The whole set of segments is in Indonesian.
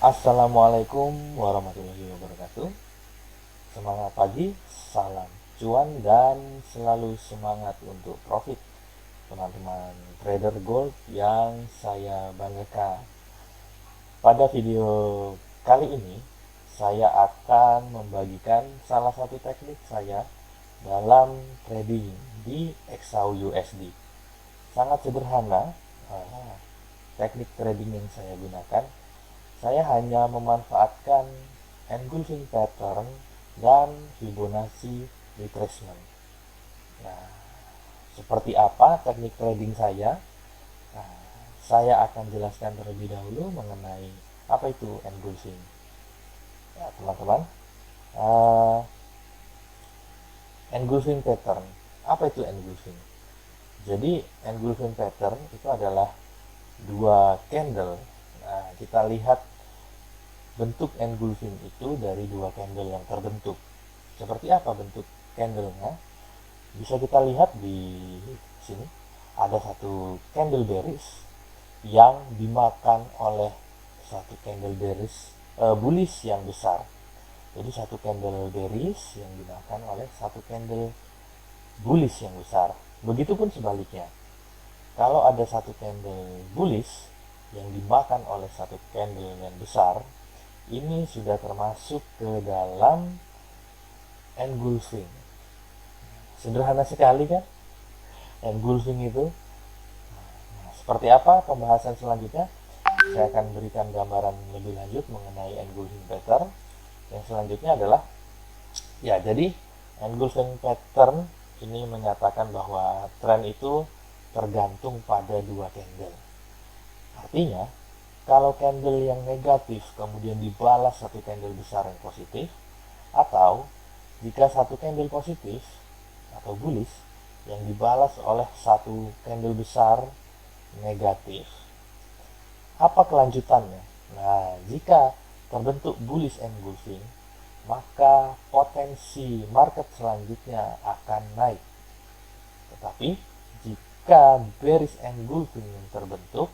Assalamualaikum warahmatullahi wabarakatuh. Semangat pagi, salam cuan dan selalu semangat untuk profit. Teman-teman trader gold yang saya banggakan. Pada video kali ini, saya akan membagikan salah satu teknik saya dalam trading di XAU USD. Sangat sederhana, teknik trading yang saya gunakan. Saya hanya memanfaatkan engulfing pattern dan Fibonacci retracement. Nah, seperti apa teknik trading saya? Nah, saya akan jelaskan terlebih dahulu mengenai apa itu engulfing. Ya, teman-teman, uh, engulfing pattern. Apa itu engulfing? Jadi, engulfing pattern itu adalah dua candle. Nah, kita lihat bentuk engulfing itu dari dua candle yang terbentuk. Seperti apa bentuk candlenya? Bisa kita lihat di sini. Ada satu candle bearish yang dimakan oleh satu candle bearish bullish yang besar. Jadi satu candle bearish yang dimakan oleh satu candle bullish yang besar. Begitupun sebaliknya. Kalau ada satu candle bullish yang dimakan oleh satu candle yang besar, ini sudah termasuk ke dalam engulfing. Sederhana sekali kan engulfing itu. Nah, seperti apa pembahasan selanjutnya? Saya akan berikan gambaran lebih lanjut mengenai engulfing pattern. Yang selanjutnya adalah, ya, jadi engulfing pattern ini menyatakan bahwa tren itu tergantung pada dua candle. Artinya, kalau candle yang negatif kemudian dibalas satu candle besar yang positif, atau jika satu candle positif atau bullish yang dibalas oleh satu candle besar negatif, apa kelanjutannya? Nah, jika terbentuk bullish engulfing, maka potensi market selanjutnya akan naik. Tetapi jika bearish engulfing yang terbentuk,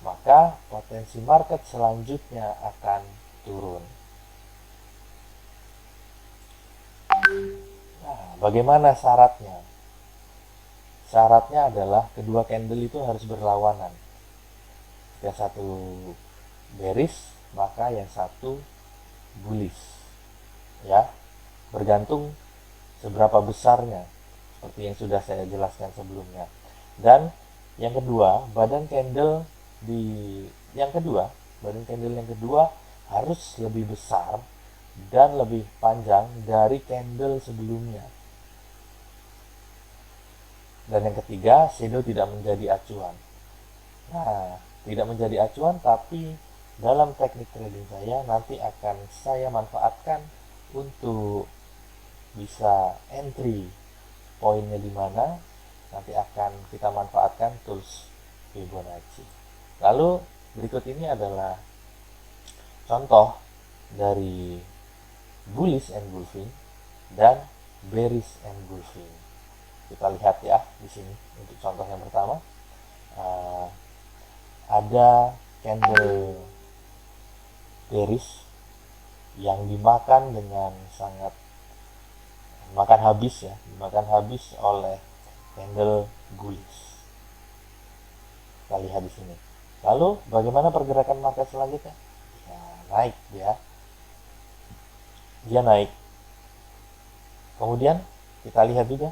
maka potensi market selanjutnya akan turun. Nah, bagaimana syaratnya? Syaratnya adalah kedua candle itu harus berlawanan. Jika satu bearish, maka yang satu bullish. Ya, bergantung seberapa besarnya, seperti yang sudah saya jelaskan sebelumnya. Dan yang kedua, badan candle yang kedua harus lebih besar dan lebih panjang dari candle sebelumnya. Dan yang ketiga, shadow tidak menjadi acuan. Nah, tidak menjadi acuan, tapi dalam teknik trading saya nanti akan saya manfaatkan untuk bisa entry poinnya di mana, nanti akan kita manfaatkan tools Fibonacci. Lalu berikut ini adalah contoh dari bullish engulfing dan bearish engulfing. Kita lihat ya di sini untuk contoh yang pertama. Ada candle bearish yang dimakan dengan sangat dimakan habis oleh candle bullish. Kita lihat di sini. Lalu bagaimana pergerakan market selanjutnya? Ya, naik ya. Dia naik. Kemudian kita lihat juga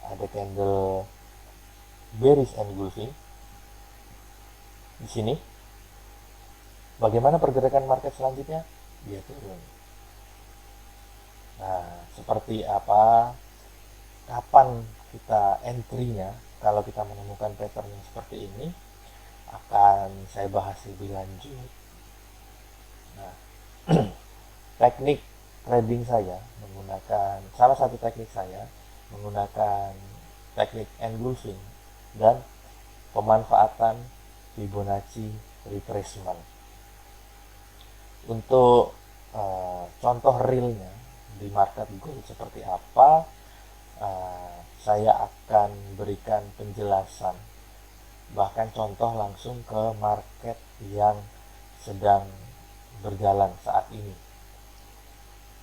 ada candle bearish engulfing di sini. Bagaimana pergerakan market selanjutnya? Dia turun. Nah, seperti apa? Kapan kita entry-nya? Kalau kita menemukan pattern yang seperti ini, akan saya bahas lebih lanjut. Nah, teknik trading saya menggunakan salah satu teknik saya menggunakan teknik engulfing dan pemanfaatan Fibonacci retracement. Untuk contoh realnya di market gold seperti apa, saya akan berikan penjelasan, bahkan contoh langsung ke market yang sedang berjalan saat ini.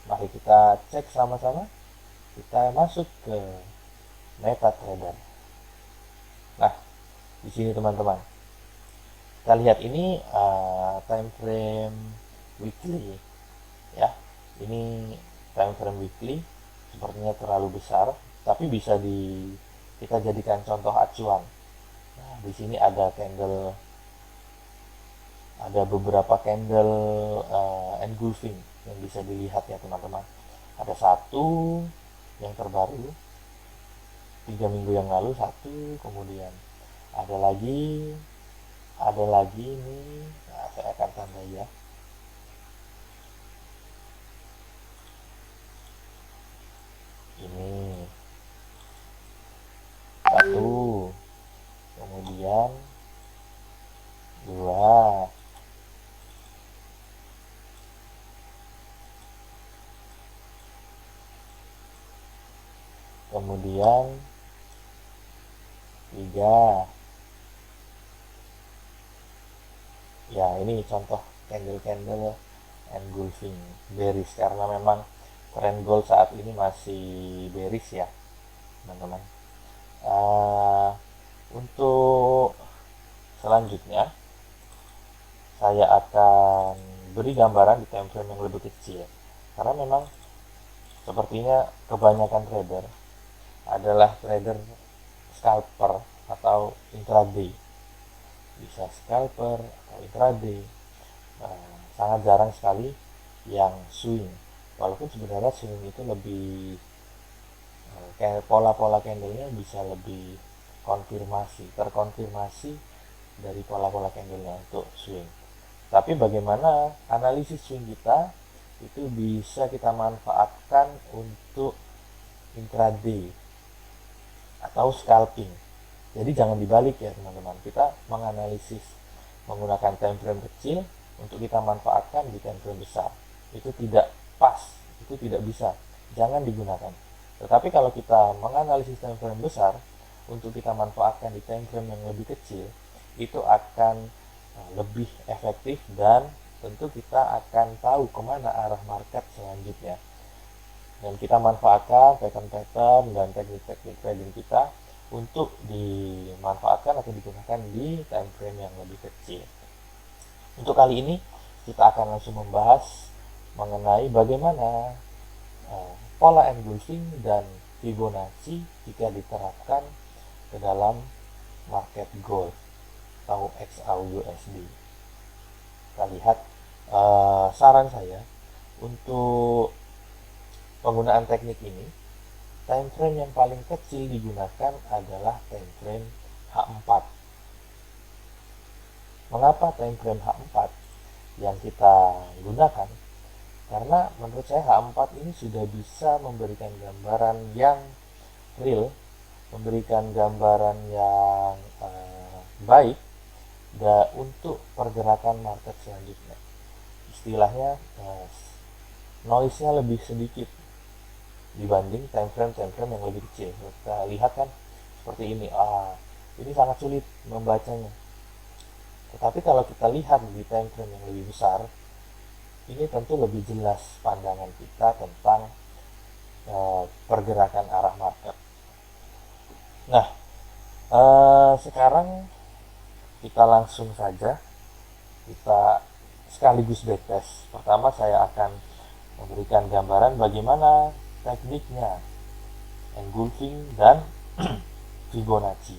Mari kita cek sama-sama. Kita masuk ke MetaTrader. Nah, di sini teman-teman, kita lihat ini time frame weekly ya. Ini time frame weekly sepertinya terlalu besar, tapi bisa kita jadikan contoh acuan. Nah, di sini ada beberapa candle engulfing yang bisa dilihat ya teman-teman. Ada satu yang terbaru 3 minggu yang lalu, satu, kemudian ada lagi nih. Nah, saya akan tandai ya. Ini satu, kemudian dua, kemudian tiga. Ya, ini contoh candle engulfing bearish, karena memang trend gold saat ini masih bearish ya teman-teman. Untuk selanjutnya saya akan beri gambaran di time frame yang lebih kecil, karena memang sepertinya kebanyakan trader adalah trader scalper atau intraday. Bisa scalper atau intraday, sangat jarang sekali yang swing, walaupun sebenarnya swing itu lebih kayak pola-pola candlenya bisa lebih terkonfirmasi dari pola-pola candlenya untuk swing. Tapi bagaimana analisis swing kita itu bisa kita manfaatkan untuk intraday atau scalping. Jadi jangan dibalik ya teman-teman. Kita menganalisis menggunakan time frame kecil untuk kita manfaatkan di time frame besar. Itu tidak pas, itu tidak bisa. Jangan digunakan. Tetapi kalau kita menganalisis time frame besar untuk kita manfaatkan di time frame yang lebih kecil, itu akan lebih efektif dan tentu kita akan tahu kemana arah market selanjutnya. Dan kita manfaatkan pattern-pattern dan teknik-teknik trading kita untuk dimanfaatkan atau digunakan di time frame yang lebih kecil. Untuk kali ini kita akan langsung membahas mengenai bagaimana pola engulfing dan Fibonacci jika diterapkan ke dalam market gold atau XAUUSD. Kita lihat saran saya untuk penggunaan teknik ini. Time frame yang paling kecil digunakan adalah time frame H4. Mengapa time frame H4 yang kita gunakan? Karena menurut saya H4 ini sudah bisa memberikan gambaran yang real, memberikan gambaran yang baik untuk pergerakan market selanjutnya. Istilahnya noise-nya lebih sedikit dibanding time frame yang lebih kecil. Kita lihat kan seperti ini. Ini sangat sulit membacanya. Tetapi kalau kita lihat di time frame yang lebih besar, ini tentu lebih jelas pandangan kita tentang pergerakan arah market. Nah, sekarang kita langsung saja kita sekaligus backtest. Pertama saya akan memberikan gambaran bagaimana tekniknya engulfing dan Fibonacci.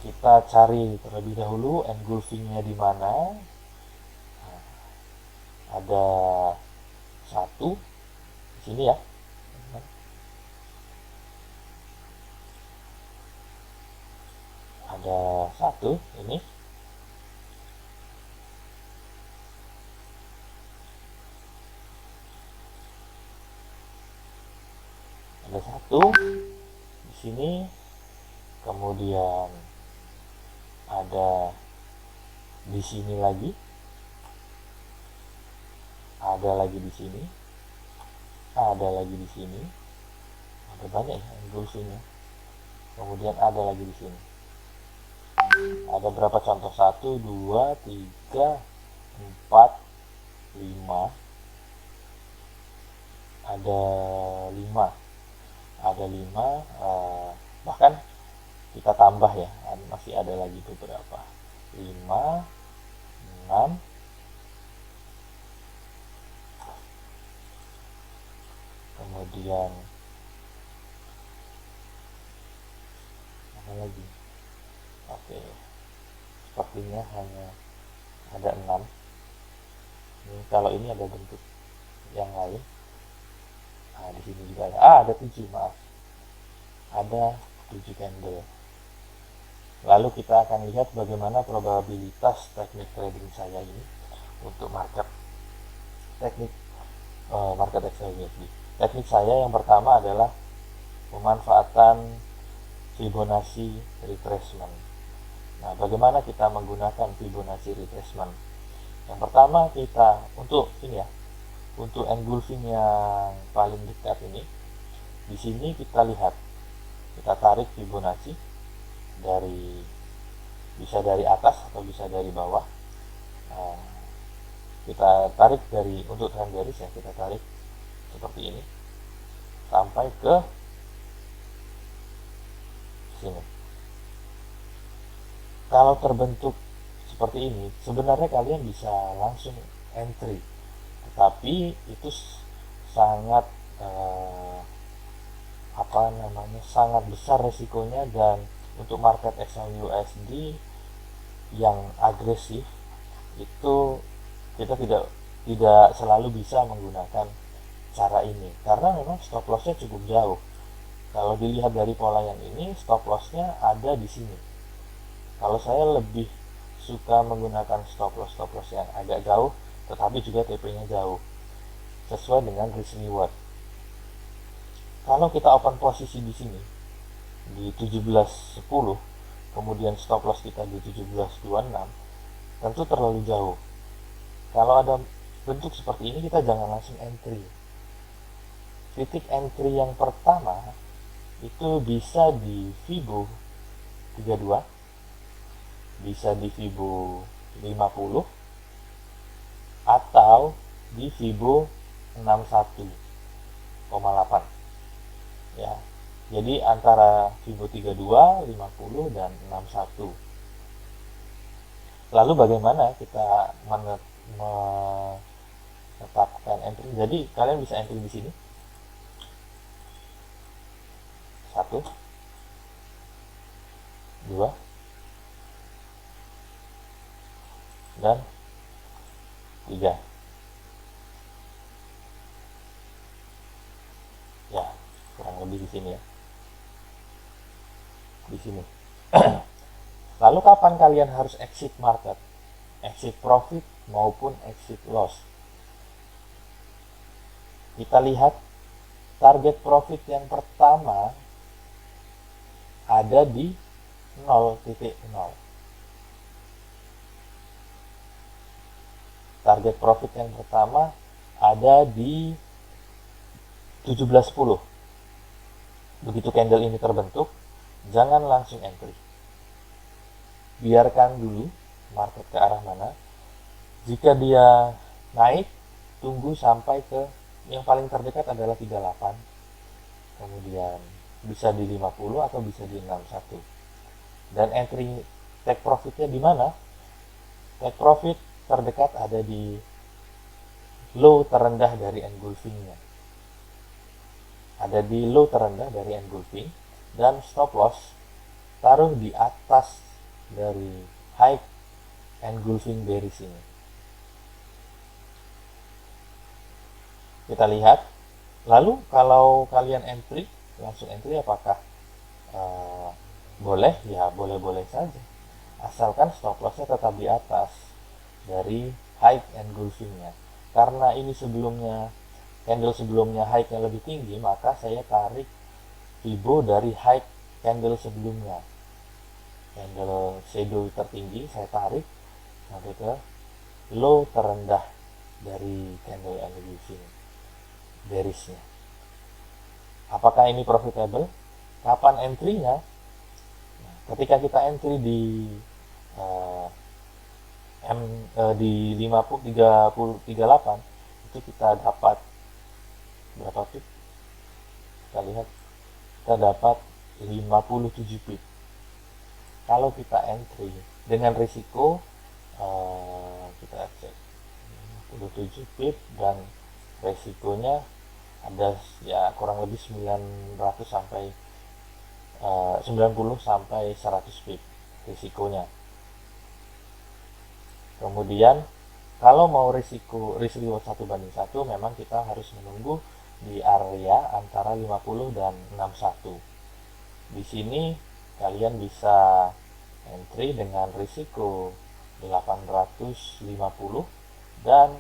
Kita cari terlebih dahulu engulfingnya di mana. Ada satu di sini ya. Ada satu ini. Ada satu di sini. Kemudian ada di sini lagi. Ada lagi di sini. Ada lagi di sini. Ada banyak ya engulfingnya. Kemudian ada lagi di sini. Ada berapa contoh? 1, 2, 3, 4, 5, ada 5, bahkan kita tambah ya, masih ada lagi beberapa, 5, 6, kemudian apa lagi, oke, sepertinya hanya ada 6. Kalau ini ada bentuk yang lain, di sini juga ada 7, maaf, ada 7 candle. Lalu kita akan lihat bagaimana probabilitas teknik trading saya ini untuk teknik market Excel USD. Teknik saya yang pertama adalah pemanfaatan Fibonacci retracement. Nah, bagaimana kita menggunakan Fibonacci retracement? Yang pertama kita untuk engulfing yang paling dekat ini, di sini kita lihat, kita tarik Fibonacci bisa dari atas atau bisa dari bawah. Kita tarik untuk trend bearish ya, kita tarik seperti ini sampai ke sini. Kalau terbentuk seperti ini, sebenarnya kalian bisa langsung entry, tetapi itu sangat sangat besar resikonya, dan untuk market Excel USD yang agresif itu kita tidak selalu bisa menggunakan cara ini, karena memang stop lossnya cukup jauh. Kalau dilihat dari pola yang ini, stop lossnya ada di sini. Kalau saya lebih suka menggunakan stop loss yang agak jauh tetapi juga TP-nya jauh, sesuai dengan risk reward. Kalau kita open posisi di sini di 17.10, kemudian stop loss kita di 17.26, tentu terlalu jauh. Kalau ada bentuk seperti ini, kita jangan langsung entry. Titik entry yang pertama itu bisa di Fibo 32, bisa di Fibo 50, atau di Fibo 61,8 ya. Jadi antara Fibo 32, 50 dan 61. Lalu bagaimana kita menetapkan entry? Jadi kalian bisa entry di sini. 1, 2, dan 3. Ya, kurang lebih di sini ya. Di sini. Lalu kapan kalian harus exit market? Exit profit maupun exit loss. Kita lihat target profit yang pertama ada di 0.0. Target profit yang pertama ada di 17.10. Begitu candle ini terbentuk, jangan langsung entry. Biarkan dulu market ke arah mana. Jika dia naik, tunggu sampai ke yang paling terdekat adalah 38. Kemudian bisa di 50 atau bisa di 61. Dan entry take profitnya di mana? Take profit terdekat ada di low terendah dari engulfingnya. Ada di low terendah dari engulfing, dan stop loss taruh di atas dari high engulfing bearish ini. Kita lihat. Lalu kalau kalian entry, langsung entry apakah boleh? Ya boleh-boleh saja, asalkan stop lossnya tetap di atas dari high engulfingnya. Karena ini candle sebelumnya high-nya lebih tinggi, maka saya tarik Fibo dari high candle sebelumnya. Candle shadow tertinggi saya tarik sampai ke low terendah dari candle engulfing bearishnya. Apakah ini profitable? Kapan entry-nya? Nah, ketika kita entry di di 50.38 itu kita dapat berapa pip? Kita lihat, kita dapat 57 pip. Kalau kita entry dengan risiko kita cek 57 pip dan resikonya ada ya kurang lebih 900 sampai 90 sampai 100 pip risikonya. Kemudian kalau mau risk reward 1:1 memang kita harus menunggu di area antara 50 dan 61. Di sini kalian bisa entry dengan risiko 850 dan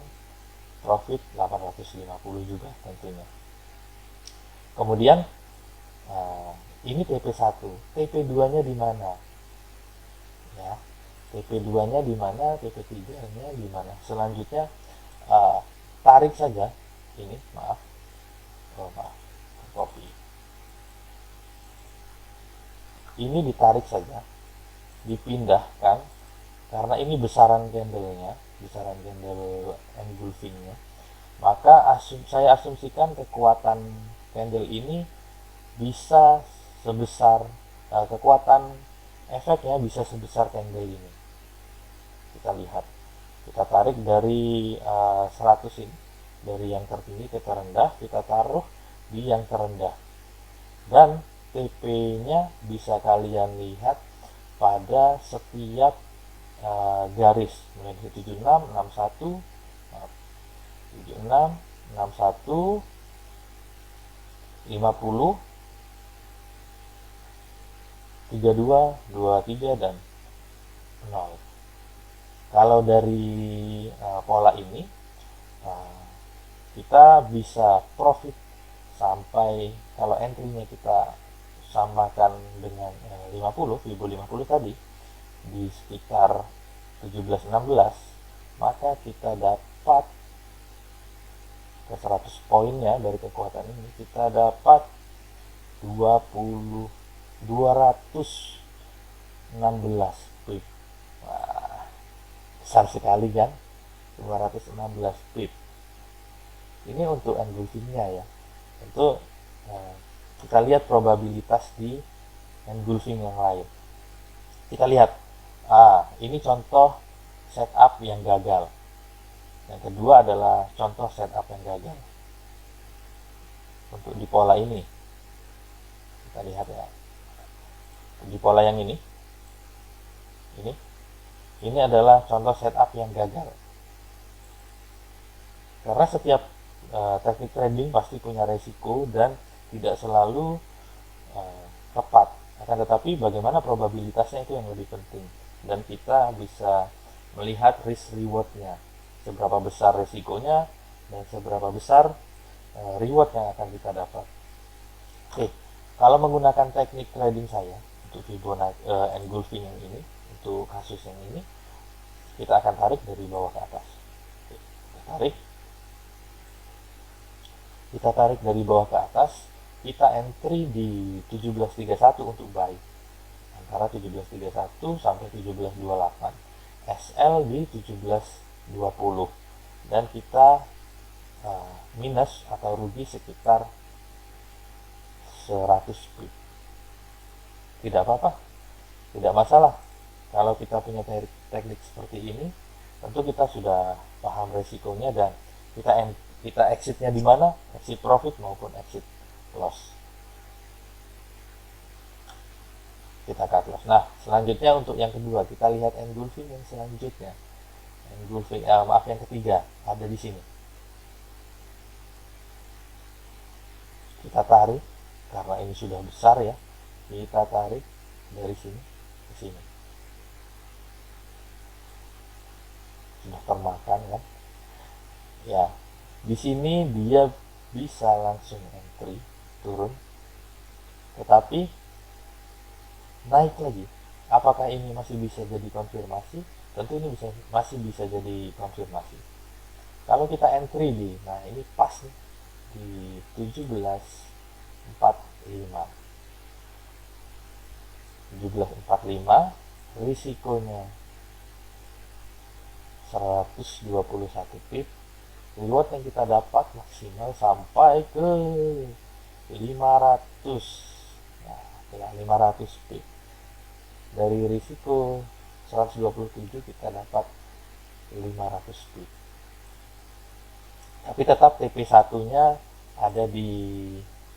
profit 850 juga tentunya. Kemudian ini TP1, TP2-nya di mana? Ya, TP2-nya di mana, TP3-nya di mana? Selanjutnya tarik saja ini, maaf, copy. Ini ditarik saja, dipindahkan karena ini besaran candle-nya, besaran candle engulfing-nya. Maka saya asumsikan kekuatan candle ini bisa sebesar kekuatan efeknya bisa sebesar candle ini. Kita lihat, kita tarik dari 100 ini, dari yang tertinggi ke terendah, kita taruh di yang terendah, dan TP-nya bisa kalian lihat pada setiap garis mulai dari 76, 61, 76, 61, 50, 32, 23 dan 0. Kalau dari pola ini kita bisa profit sampai, kalau entry-nya kita samakan dengan 50, Fibo 50 tadi di sekitar 17-16, maka kita dapat ke 100 poinnya dari kekuatan ini kita dapat 216 pip. Wah, besar sekali kan, 216 pip. Ini untuk engulfingnya ya. Untuk kita lihat probabilitas di engulfing yang lain. Kita lihat, ini contoh setup yang gagal. Yang kedua adalah contoh setup yang gagal. Untuk di pola ini, kita lihat ya. Di pola yang ini adalah contoh setup yang gagal. Karena setiap teknik trading pasti punya resiko dan tidak selalu tepat. Akan tetapi bagaimana probabilitasnya itu yang lebih penting, dan kita bisa melihat risk rewardnya, seberapa besar resikonya dan seberapa besar reward yang akan kita dapat. Oke, kalau menggunakan teknik trading saya untuk Fibonacci engulfing yang ini, untuk kasus yang ini, kita akan tarik dari bawah ke atas. Oke, kita tarik dari bawah ke atas, kita entry di 17.31 untuk buy, antara 17.31 sampai 17.28, SL di 17.20, dan kita minus atau rugi sekitar 100 pip. Tidak apa-apa, tidak masalah. Kalau kita punya teknik seperti ini, tentu kita sudah paham resikonya dan kita exitnya di mana, exit profit maupun exit loss. Kita cut loss. Nah, selanjutnya untuk yang kedua, kita lihat engulfing yang selanjutnya. Engulfing, yang ketiga ada di sini. Kita tarik karena ini sudah besar ya. Kita tarik dari sini ke sini. Sudah termakan kan? Ya, di sini dia bisa langsung entry, turun, tetapi naik lagi. Apakah ini masih bisa jadi konfirmasi? Tentu ini masih bisa jadi konfirmasi. Kalau kita entry nah ini pas nih, di 17.45, risikonya 121 pip. Reward yang kita dapat maksimal sampai ke 500. Nah, ya 500 pip. Dari risiko 127 kita dapat 500 pip. Tapi tetap TP1-nya ada di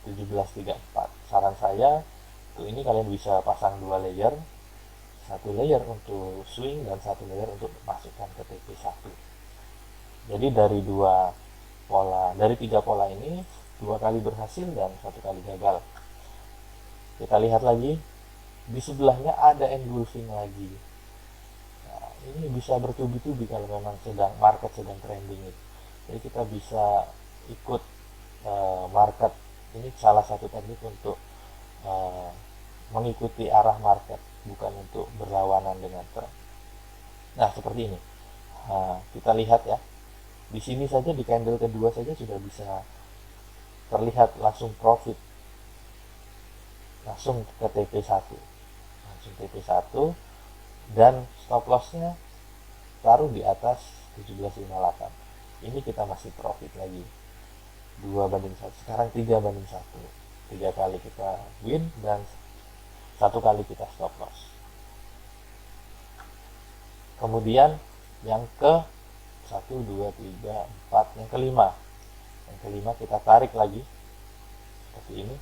1734. Saran saya untuk ini kalian bisa pasang 2 layer, 1 layer untuk swing dan 1 layer untuk masukkan ke TP1. Jadi dari 3 pola ini 2 kali berhasil dan 1 kali gagal. Kita lihat lagi, di sebelahnya ada engulfing lagi. Nah, ini bisa bertubi-tubi kalau memang market sedang trending. Jadi kita bisa ikut market. Ini salah satu teknik untuk mengikuti arah market, bukan untuk berlawanan dengan tren. Nah, seperti ini. Kita lihat ya. Di sini saja, di candle kedua saja sudah bisa terlihat langsung profit. Langsung ke TP1. Langsung TP1 dan stop lossnya taruh di atas 1758. Ini kita masih profit lagi 2/1, sekarang 3/1, 3 kali kita win dan 1 kali kita stop loss. Kemudian yang ke 1, 2, 3, 4, yang kelima kita tarik lagi seperti ini.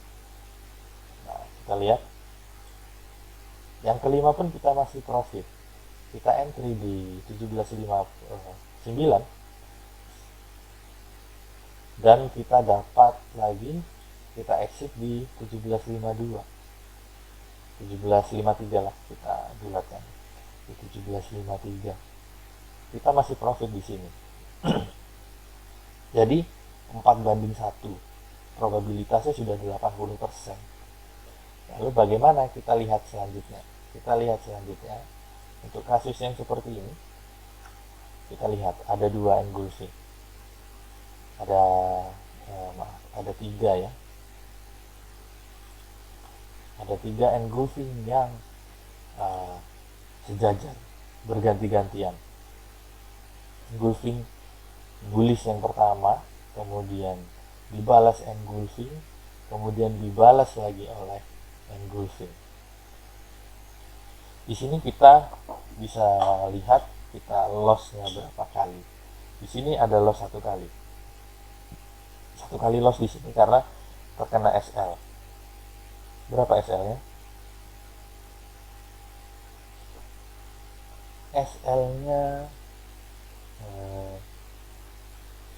Nah, kita lihat yang kelima pun kita masih profit. Kita entry di 1759 dan kita dapat lagi, kita exit di 1752, 1753 lah kita bulatkan di 1753. Kita masih profit di sini. Jadi 4/1, probabilitasnya sudah 80%. Lalu bagaimana? Kita lihat selanjutnya. Untuk kasus yang seperti ini, kita lihat ada 2 engulfing. Ada 3 ya. Ada 3 engulfing yang sejajar, berganti-gantian. Engulfing bullish yang pertama, kemudian dibalas engulfing, kemudian dibalas lagi oleh engulfing. Di sini kita bisa lihat kita lossnya berapa kali. Di sini ada loss 1 kali. 1 kali loss di sini karena terkena SL. Berapa SL-nya? SL-nya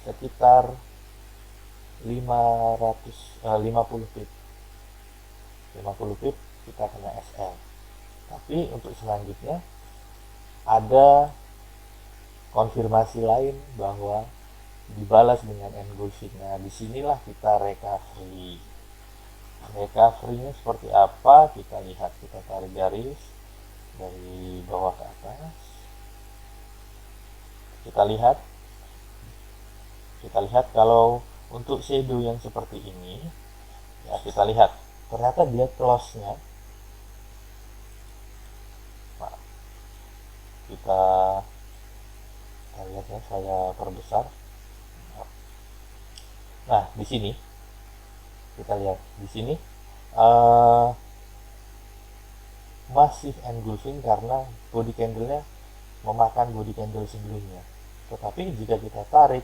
sekitar 50 pip. 50 pip kita kena SL. Tapi untuk selanjutnya ada konfirmasi lain bahwa dibalas dengan engulfing. Nah, disinilah kita recovery. Recovery-nya seperti apa? Kita lihat, kita tarik garis dari bawah ke atas. Kita lihat kalau untuk shadow yang seperti ini, ya kita lihat ternyata dia close-nya. Nah, kita lihat ya, saya perbesar. Nah, di sini kita lihat masih engulfing karena body candle-nya memakan body candle sebelumnya. Tetapi jika kita tarik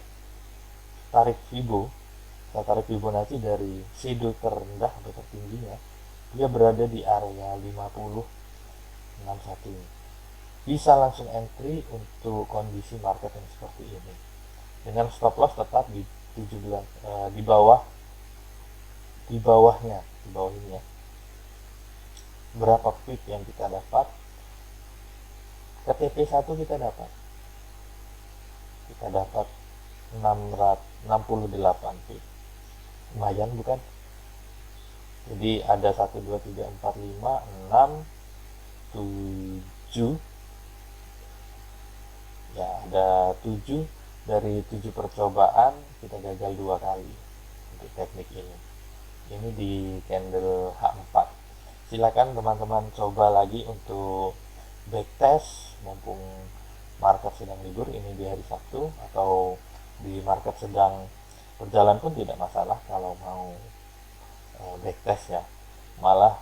Fibonacci dari shadow terendah atau tertingginya, dia berada di area 5061. Bisa langsung entry untuk kondisi market yang seperti ini. Dengan stop loss tetap di 17 di bawahnya ini ya. Berapa pip yang kita dapat? Ke TP1 kita dapat 68 pip. Lumayan bukan? Jadi ada 1, 2, 3, 4, 5, 6, 7. Ya, ada 7 dari 7 percobaan kita gagal 2 kali untuk teknik ini. Ini di candle H4. Silakan teman-teman coba lagi untuk backtest mumpung market sedang libur, ini di hari Sabtu, atau di market sedang berjalan pun tidak masalah kalau mau backtest ya, malah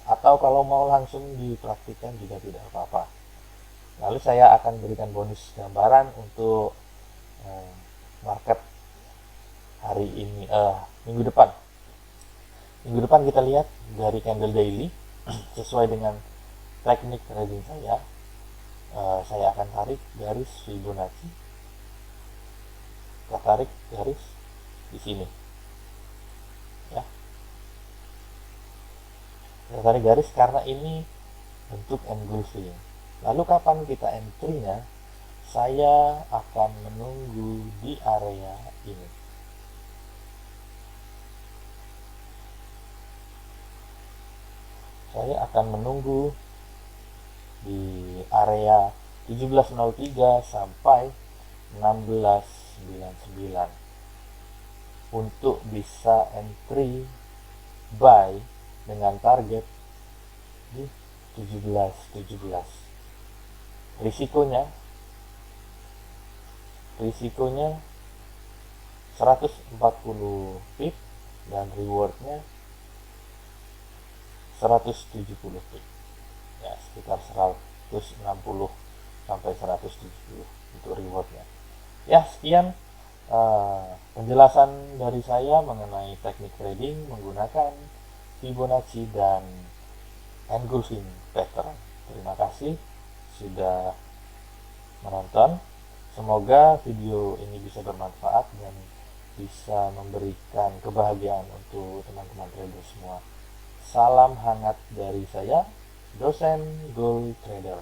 atau kalau mau langsung dipraktikkan juga tidak apa-apa. Lalu saya akan berikan bonus gambaran untuk market hari ini, minggu depan. Minggu depan kita lihat dari candle daily sesuai dengan teknik trading saya akan tarik garis Fibonacci. Kita tarik garis di sini ya. Kita tarik garis karena ini bentuk engulfing. Lalu kapan kita entry-nya? Saya akan menunggu di area ini. Saya akan menunggu di area 1703 sampai 1699 untuk bisa entry buy dengan target di 1717. Risikonya 140 pip dan rewardnya 170 pip ya, sekitar 160 sampai 170 untuk rewardnya ya. Sekian penjelasan dari saya mengenai teknik trading menggunakan Fibonacci dan engulfing pattern. Terima kasih sudah menonton. Semoga video ini bisa bermanfaat dan bisa memberikan kebahagiaan untuk teman-teman trader semua. Salam hangat dari saya, dosen Gold Trader.